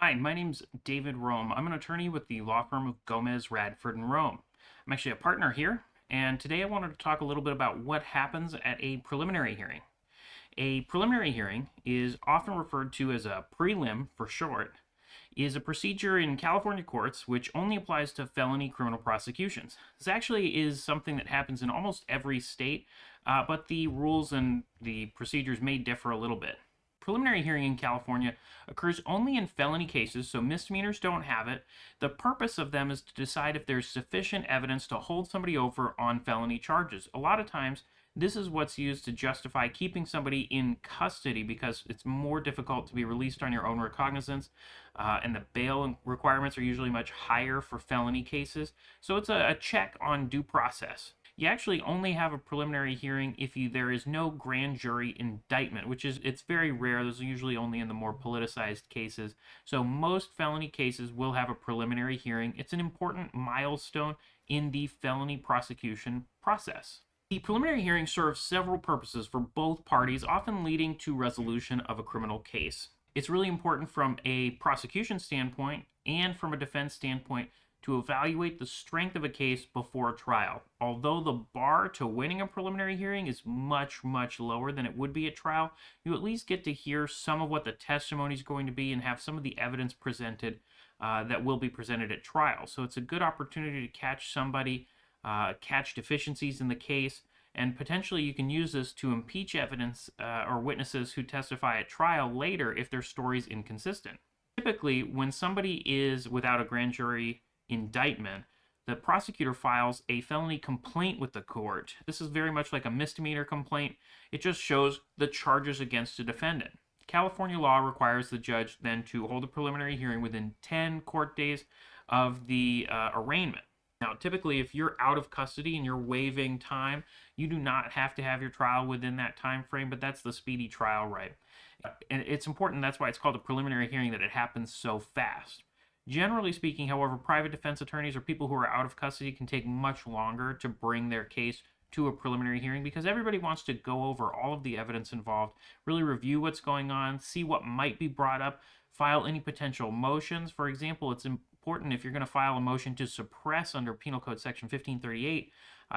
Hi, my name's David Rome. I'm an attorney with the law firm of Gomez, Radford, and Rome. I'm actually a partner here, and today I wanted to talk a little bit about what happens at a preliminary hearing. A preliminary hearing is often referred to as a prelim for short, is a procedure in California courts which only applies to felony criminal prosecutions. This actually is something that happens in almost every state, but the rules and the procedures may differ a little bit. Preliminary hearing in California occurs only in felony cases, so misdemeanors don't have it. The purpose of them is to decide if there's sufficient evidence to hold somebody over on felony charges. A lot of times, this is what's used to justify keeping somebody in custody because it's more difficult to be released on your own recognizance, and the bail requirements are usually much higher for felony cases. So it's a check on due process. You actually only have a preliminary hearing if there is no grand jury indictment, which is it's very rare. Those are usually only in the more politicized cases. So most felony cases will have a preliminary hearing. It's an important milestone in the felony prosecution process. The preliminary hearing serves several purposes for both parties, often leading to resolution of a criminal case. It's really important from a prosecution standpoint and from a defense standpoint to evaluate the strength of a case before a trial. Although the bar to winning a preliminary hearing is much, much lower than it would be at trial, you at least get to hear some of what the testimony is going to be and have some of the evidence presented that will be presented at trial. So it's a good opportunity to catch somebody, catch deficiencies in the case, and potentially you can use this to impeach evidence or witnesses who testify at trial later if their story is inconsistent. Typically, when somebody is without a grand jury indictment, the prosecutor files a felony complaint with the court. This is very much like a misdemeanor complaint. It just shows the charges against a defendant. California law requires the judge then to hold a preliminary hearing within 10 court days of the arraignment. Now, typically, if you're out of custody and you're waiving time, you do not have to have your trial within that time frame, but that's the speedy trial right. And it's important, that's why it's called a preliminary hearing, that it happens so fast. Generally speaking, however, private defense attorneys or people who are out of custody can take much longer to bring their case to a preliminary hearing because everybody wants to go over all of the evidence involved, really review what's going on, see what might be brought up, file any potential motions. For example, it's important if you're going to file a motion to suppress under Penal Code Section 1538,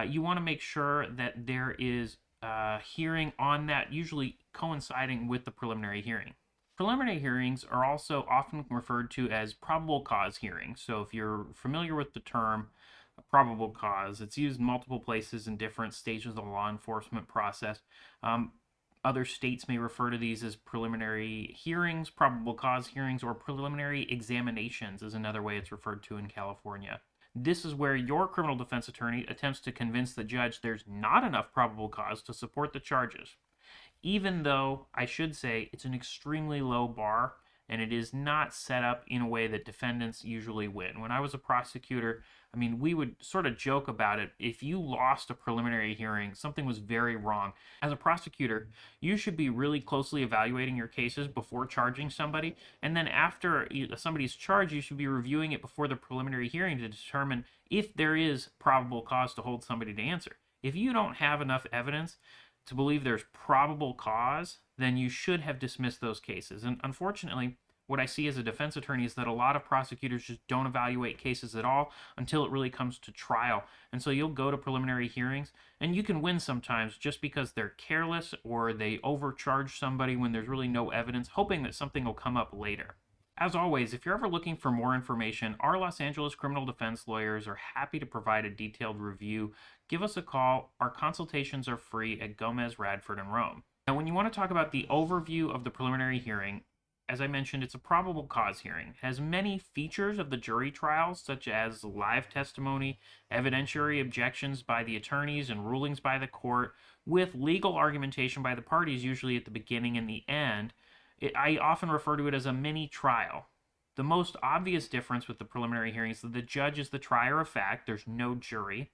you want to make sure that there is a hearing on that, usually coinciding with the preliminary hearing. Preliminary hearings are also often referred to as probable cause hearings. So if you're familiar with the term probable cause, it's used in multiple places in different stages of the law enforcement process. Other states may refer to these as preliminary hearings, probable cause hearings, or preliminary examinations is another way it's referred to in California. This is where your criminal defense attorney attempts to convince the judge there's not enough probable cause to support the charges. Even though I should say it's an extremely low bar and it is not set up in a way that defendants usually win. When I was a prosecutor, we would sort of joke about it. If you lost a preliminary hearing, something was very wrong. As a prosecutor, you should be really closely evaluating your cases before charging somebody. And then after somebody's charged, you should be reviewing it before the preliminary hearing to determine if there is probable cause to hold somebody to answer. If you don't have enough evidence to believe there's probable cause, then you should have dismissed those cases. And unfortunately, what I see as a defense attorney is that a lot of prosecutors just don't evaluate cases at all until it really comes to trial. And so you'll go to preliminary hearings, and you can win sometimes just because they're careless or they overcharge somebody when there's really no evidence, hoping that something will come up later. As always, if you're ever looking for more information, our Los Angeles criminal defense lawyers are happy to provide a detailed review. Give us a call. Our consultations are free at Gomez, Radford, and Rome. Now, when you want to talk about the overview of the preliminary hearing, as I mentioned, it's a probable cause hearing. It has many features of the jury trials, such as live testimony, evidentiary objections by the attorneys, and rulings by the court, with legal argumentation by the parties, usually at the beginning and the end. I often refer to it as a mini trial. The most obvious difference with the preliminary hearing is that the judge is the trier of fact. There's no jury.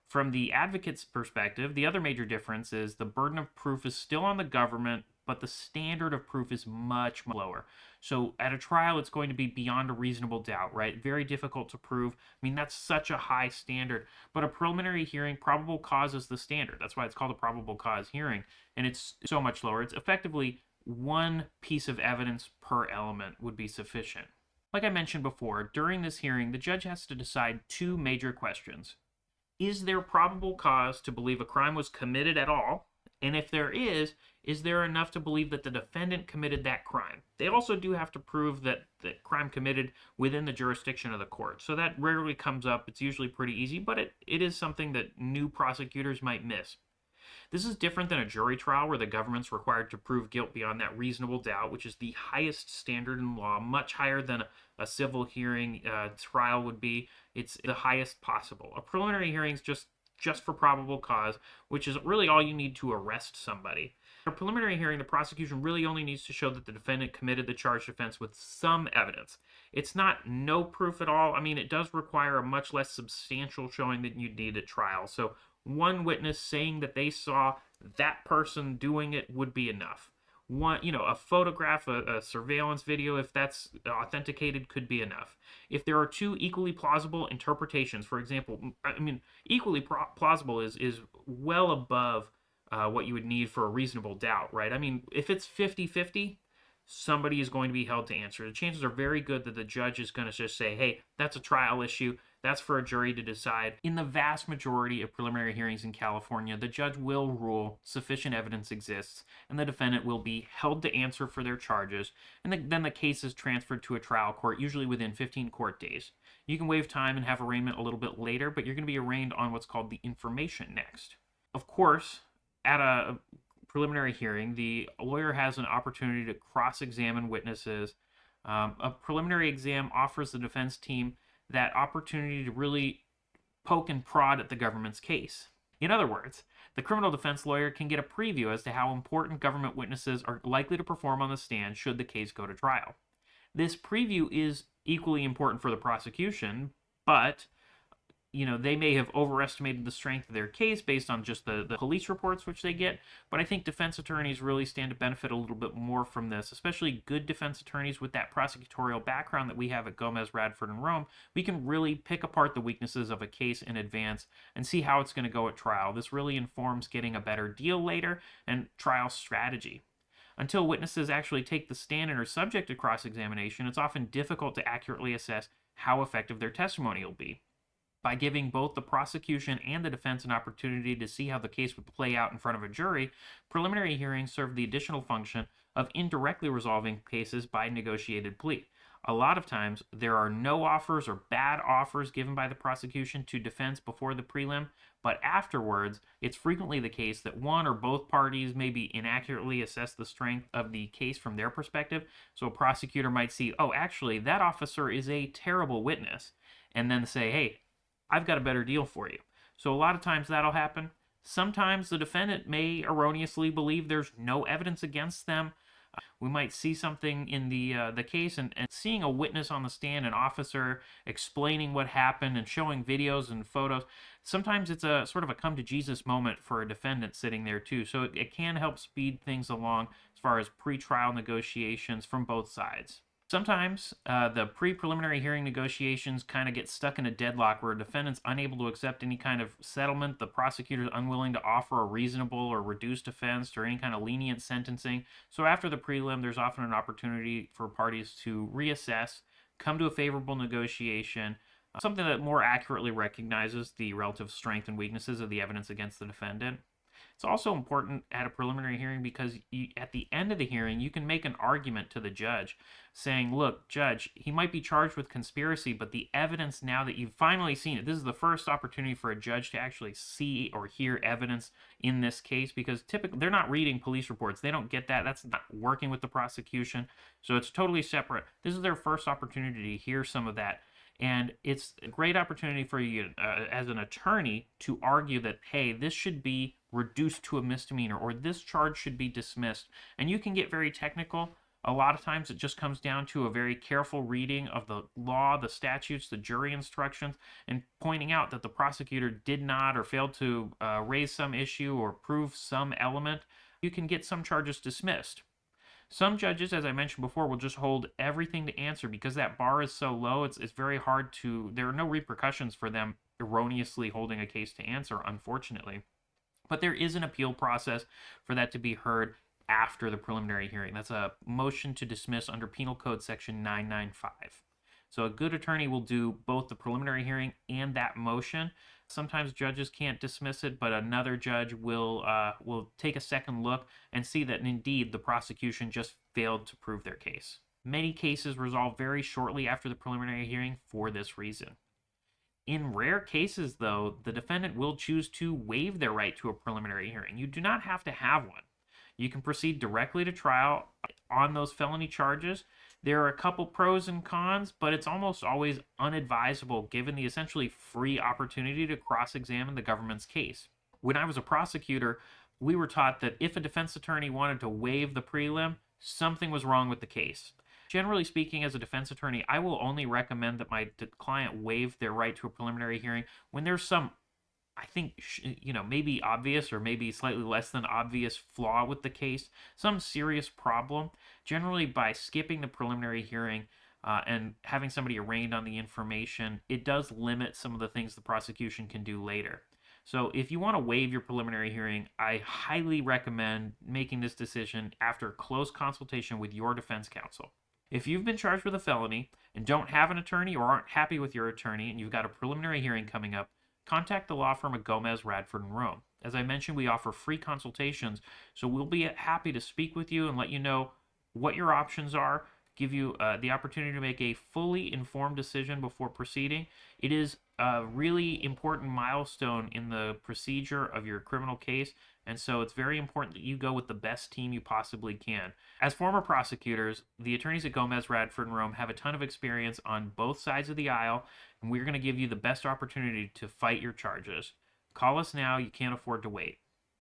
From the advocate's perspective, the other major difference is the burden of proof is still on the government, but the standard of proof is much lower. So at a trial, it's going to be beyond a reasonable doubt, right? Very difficult to prove. That's such a high standard. But a preliminary hearing, probable cause is the standard. That's why it's called a probable cause hearing. And it's so much lower. It's effectively one piece of evidence per element would be sufficient. Like I mentioned before, during this hearing, the judge has to decide two major questions. Is there probable cause to believe a crime was committed at all? And if there is there enough to believe that the defendant committed that crime? They also do have to prove that the crime committed within the jurisdiction of the court. So that rarely comes up. It's usually pretty easy, but it is something that new prosecutors might miss. This is different than a jury trial where the government's required to prove guilt beyond that reasonable doubt, which is the highest standard in law, much higher than a civil hearing trial would be. It's the highest possible. A preliminary hearing is just for probable cause, which is really all you need to arrest somebody. In a preliminary hearing, the prosecution really only needs to show that the defendant committed the charged offense with some evidence. It's not no proof at all. I mean, it does require a much less substantial showing than you'd need at trial. So one witness saying that they saw that person doing it would be enough. A photograph, a surveillance video, if that's authenticated, could be enough. If there are two equally plausible interpretations, for example, equally plausible is well above what you would need for a reasonable doubt, right? I mean, if it's 50-50, somebody is going to be held to answer. The chances are very good that the judge is going to just say, hey, that's a trial issue. That's for a jury to decide. In the vast majority of preliminary hearings in California, the judge will rule sufficient evidence exists, and the defendant will be held to answer for their charges, and then the case is transferred to a trial court, usually within 15 court days. You can waive time and have arraignment a little bit later, but you're going to be arraigned on what's called the information next. Of course, at a preliminary hearing, the lawyer has an opportunity to cross-examine witnesses. A preliminary exam offers the defense team that opportunity to really poke and prod at the government's case. In other words, the criminal defense lawyer can get a preview as to how important government witnesses are likely to perform on the stand should the case go to trial. This preview is equally important for the prosecution, but they may have overestimated the strength of their case based on just the police reports which they get, but I think defense attorneys really stand to benefit a little bit more from this, especially good defense attorneys with that prosecutorial background that we have at Gomez, Radford, and Rome. We can really pick apart the weaknesses of a case in advance and see how it's going to go at trial. This really informs getting a better deal later and trial strategy. Until witnesses actually take the stand and are subject to cross-examination, it's often difficult to accurately assess how effective their testimony will be. By giving both the prosecution and the defense an opportunity to see how the case would play out in front of a jury, preliminary hearings serve the additional function of indirectly resolving cases by negotiated plea. A lot of times, there are no offers or bad offers given by the prosecution to defense before the prelim, but afterwards, it's frequently the case that one or both parties maybe inaccurately assess the strength of the case from their perspective. So a prosecutor might see, oh, actually, that officer is a terrible witness, and then say, hey, I've got a better deal for you. So a lot of times that'll happen. Sometimes the defendant may erroneously believe there's no evidence against them. We might see something in the case and seeing a witness on the stand, an officer explaining what happened and showing videos and photos. Sometimes it's a sort of a come to Jesus moment for a defendant sitting there too. So it can help speed things along as far as pre-trial negotiations from both sides. Sometimes the pre-preliminary hearing negotiations kind of get stuck in a deadlock where a defendant's unable to accept any kind of settlement, the prosecutor's unwilling to offer a reasonable or reduced offense or any kind of lenient sentencing. So after the prelim, there's often an opportunity for parties to reassess, come to a favorable negotiation, something that more accurately recognizes the relative strength and weaknesses of the evidence against the defendant. It's also important at a preliminary hearing because at the end of the hearing, you can make an argument to the judge saying, look, judge, he might be charged with conspiracy, but the evidence now that you've finally seen it, this is the first opportunity for a judge to actually see or hear evidence in this case because typically they're not reading police reports. They don't get that. That's not working with the prosecution. So it's totally separate. This is their first opportunity to hear some of that. And it's a great opportunity for you as an attorney to argue that, hey, this should be reduced to a misdemeanor or this charge should be dismissed. And you can get very technical. A lot of times it just comes down to a very careful reading of the law, the statutes, the jury instructions, and pointing out that the prosecutor did not or failed to raise some issue or prove some element. You can get some charges dismissed. Some judges, as I mentioned before, will just hold everything to answer because that bar is so low, it's very hard to, there are no repercussions for them erroneously holding a case to answer, unfortunately. But there is an appeal process for that to be heard after the preliminary hearing. That's a motion to dismiss under Penal Code Section 995. So a good attorney will do both the preliminary hearing and that motion. Sometimes judges can't dismiss it, but another judge will take a second look and see that indeed the prosecution just failed to prove their case. Many cases resolve very shortly after the preliminary hearing for this reason. In rare cases, though, the defendant will choose to waive their right to a preliminary hearing. You do not have to have one. You can proceed directly to trial on those felony charges. There are a couple pros and cons, but it's almost always unadvisable given the essentially free opportunity to cross-examine the government's case. When I was a prosecutor, we were taught that if a defense attorney wanted to waive the prelim, something was wrong with the case. Generally speaking, as a defense attorney, I will only recommend that my client waive their right to a preliminary hearing when there's some, I think, maybe obvious or maybe slightly less than obvious flaw with the case, some serious problem. Generally, by skipping the preliminary hearing and having somebody arraigned on the information, it does limit some of the things the prosecution can do later. So if you want to waive your preliminary hearing, I highly recommend making this decision after close consultation with your defense counsel. If you've been charged with a felony and don't have an attorney or aren't happy with your attorney and you've got a preliminary hearing coming up, contact the law firm of Gomez, Radford, and Rome. As I mentioned, we offer free consultations, so we'll be happy to speak with you and let you know what your options are, give you the opportunity to make a fully informed decision before proceeding. It is a really important milestone in the procedure of your criminal case, and so it's very important that you go with the best team you possibly can. As former prosecutors, the attorneys at Gomez, Radford, and Rome have a ton of experience on both sides of the aisle, and we're going to give you the best opportunity to fight your charges. Call us now. You can't afford to wait.